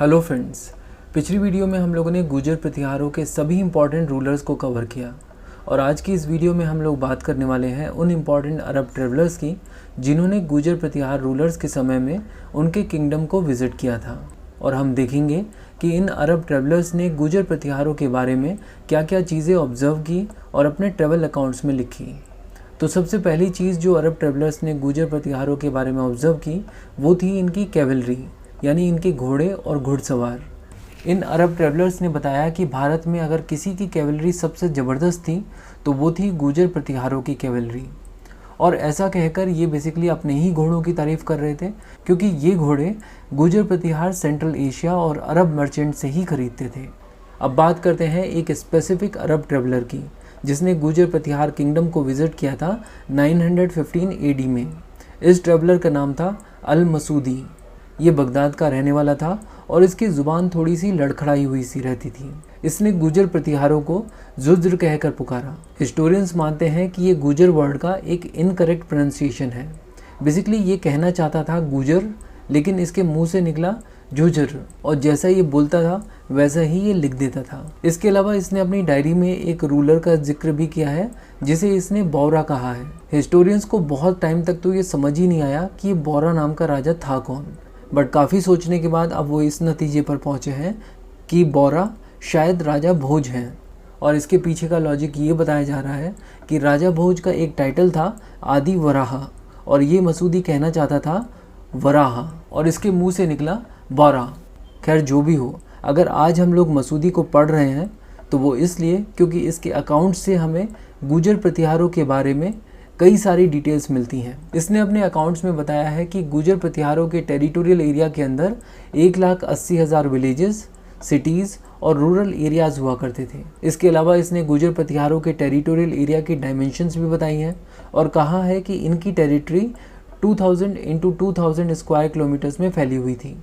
Hello friends, पिछली video में हम लोगों ने गुर्जर प्रतिहारों के सभी इंपॉर्टेंट रूलर्स को कवर किया और आज की इस वीडियो में हम लोग बात करने वाले हैं उन इम्पॉर्टेंट अरब ट्रेवलर्स की जिन्होंने गुर्जर प्रतिहार रूलर्स के समय में उनके किंगडम को विज़िट किया था। और हम देखेंगे कि इन अरब ट्रेवलर्स ने गुर्जर प्रतिहारों के बारे में क्या क्या चीज़ें ऑब्जर्व की और अपने ट्रैवल अकाउंट्स में लिखी। तो सबसे पहली चीज़ जो अरब ट्रेवलर्स ने गुर्जर प्रतिहारों के बारे में ऑब्जर्व की वो थी इनकी कैवलरी, यानी इनके घोड़े और घुड़सवार। इन अरब ट्रैवलर्स ने बताया कि भारत में अगर किसी की कैवलरी सबसे ज़बरदस्त थी तो वो थी गुर्जर प्रतिहारों की कैवलरी। और ऐसा कहकर ये बेसिकली अपने ही घोड़ों की तारीफ़ कर रहे थे, क्योंकि ये घोड़े गुर्जर प्रतिहार सेंट्रल एशिया और अरब मर्चेंट से ही खरीदते थे। अब बात करते हैं एक स्पेसिफिक अरब ट्रैवलर की जिसने गुर्जर प्रतिहार किंगडम को विज़िट किया था 915 AD में। इस ट्रैवलर का नाम था अल मसूदी। ये बगदाद का रहने वाला था और इसकी ज़ुबान थोड़ी सी लड़खड़ाई हुई सी रहती थी। इसने गुर्जर प्रतिहारों को ज़ुज्र कहकर पुकारा। हिस्टोरियंस मानते हैं कि ये गुर्जर वर्ड का एक इनकरेक्ट प्रोनाउंसिएशन है। बेसिकली ये कहना चाहता था गुर्जर, लेकिन इसके मुंह से निकला जुजर, और जैसा ये बोलता था वैसा ही ये लिख देता था। इसके अलावा इसने अपनी डायरी में एक रूलर का जिक्र भी किया है जिसे इसने बौरा कहा है। हिस्टोरियंस को बहुत टाइम तक तो ये समझ ही नहीं आया कि ये बौरा नाम का राजा था कौन, बट काफ़ी सोचने के बाद अब वो इस नतीजे पर पहुँचे हैं कि बौरा शायद राजा भोज हैं। और इसके पीछे का लॉजिक ये बताया जा रहा है कि राजा भोज का एक टाइटल था आदि वराहा, और ये मसूदी कहना चाहता था वराहा और इसके मुंह से निकला बौरा। खैर जो भी हो, अगर आज हम लोग मसूदी को पढ़ रहे हैं तो वो इसलिए क्योंकि इसके अकाउंट से हमें गुर्जर प्रतिहारों के बारे में कई सारी डिटेल्स मिलती हैं। इसने अपने अकाउंट्स में बताया है कि गुर्जर प्रतिहारों के टेरिटोरियल एरिया के अंदर 1,80,000 विलेजेस, सिटीज़ और रूरल एरियाज़ हुआ करते थे। इसके अलावा इसने गुर्जर प्रतिहारों के टेरिटोरियल एरिया की डायमेंशंस भी बताई हैं और कहा है कि इनकी टेरिटरी 2000 इंटू 2000 स्क्वायर किलोमीटर्स में फैली हुई थी।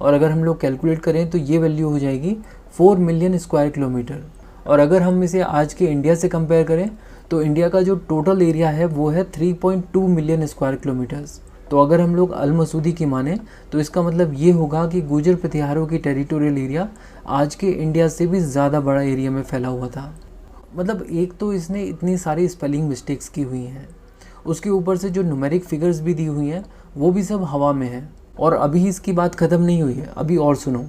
और अगर हम लोग कैलकुलेट करें तो ये वैल्यू हो जाएगी 4 मिलियन स्क्वायर किलोमीटर। और अगर हम इसे आज के इंडिया से कंपेयर करें तो इंडिया का जो टोटल एरिया है वो है 3.2 मिलियन स्क्वायर किलोमीटर्स। तो अगर हम लोग अल मसूदी की माने तो इसका मतलब ये होगा कि गुर्जर प्रतिहारों की टेरिटोरियल एरिया आज के इंडिया से भी ज़्यादा बड़ा एरिया में फैला हुआ था। मतलब एक तो इसने इतनी सारी स्पेलिंग मिस्टेक्स की हुई हैं, उसके ऊपर से जो न्यूमेरिक फिगर्स भी दी हुई हैं वो भी सब हवा में है। और अभी इसकी बात ख़त्म नहीं हुई है, अभी और सुनो।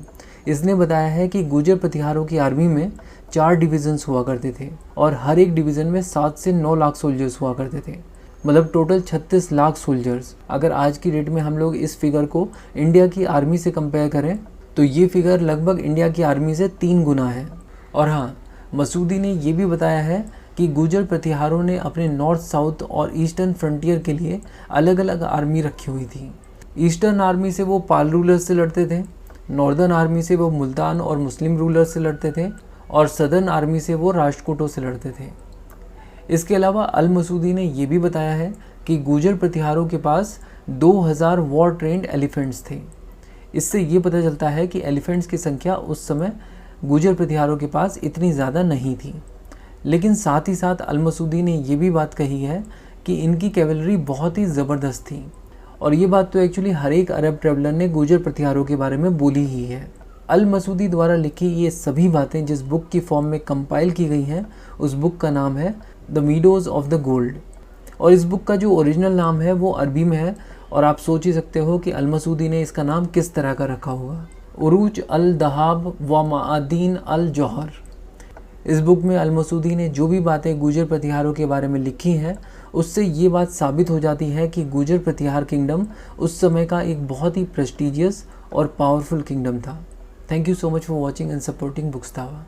इसने बताया है कि गुर्जर प्रतिहारों की आर्मी में 4 डिवीज़न्स हुआ करते थे और हर एक डिवीज़न में 7 से 9 लाख सोल्जर्स हुआ करते थे, मतलब टोटल 36 लाख सोल्जर्स। अगर आज की डेट में हम लोग इस फिगर को इंडिया की आर्मी से कंपेयर करें तो ये फिगर लगभग इंडिया की आर्मी से 3 गुना है। और हाँ, मसूदी ने ये भी बताया है कि गुर्जर प्रतिहारों ने अपने नॉर्थ, साउथ और ईस्टर्न फ्रंटियर के लिए अलग अलग आर्मी रखी हुई थी। ईस्टर्न आर्मी से वो पाल रूलर्स से लड़ते थे, नॉर्दर्न आर्मी से वो मुल्तान और मुस्लिम रूलर्स से लड़ते थे, और सदर्न आर्मी से वो राष्ट्रकूटों से लड़ते थे। इसके अलावा अल मसूदी ने यह भी बताया है कि गुर्जर प्रतिहारों के पास 2000 वॉर ट्रेंड एलिफेंट्स थे। इससे ये पता चलता है कि एलिफेंट्स की संख्या उस समय गुर्जर प्रतिहारों के पास इतनी ज़्यादा नहीं थी। लेकिन साथ ही साथ अल मसूदी ने यह भी बात कही है कि इनकी कैवलरी बहुत ही ज़बरदस्त थी। और ये बात तो एक्चुअली हर एक अरब ट्रैवलर ने गुर्जर प्रतिहारों के बारे में बोली ही है। अल मसूदी द्वारा लिखी ये सभी बातें जिस बुक की फॉर्म में कंपाइल की गई हैं उस बुक का नाम है the meadows of the gold. और इस बुक का जो ओरिजिनल नाम है वो अरबी में है, और आप सोच ही सकते हो कि अल मसूदी ने इसका नाम किस तरह का रखा होगा, उरूज अल दहाब व मादीन अल जौहर। इस बुक में अल मसूदी ने जो भी बातें गुर्जर प्रतिहारों के बारे में लिखी हैं उससे ये बात साबित हो जाती है कि गुर्जर प्रतिहार किंगडम उस समय का एक बहुत ही प्रेस्टिजियस और पावरफुल किंगडम था। Thank you so much for watching and supporting बुक्सतावा।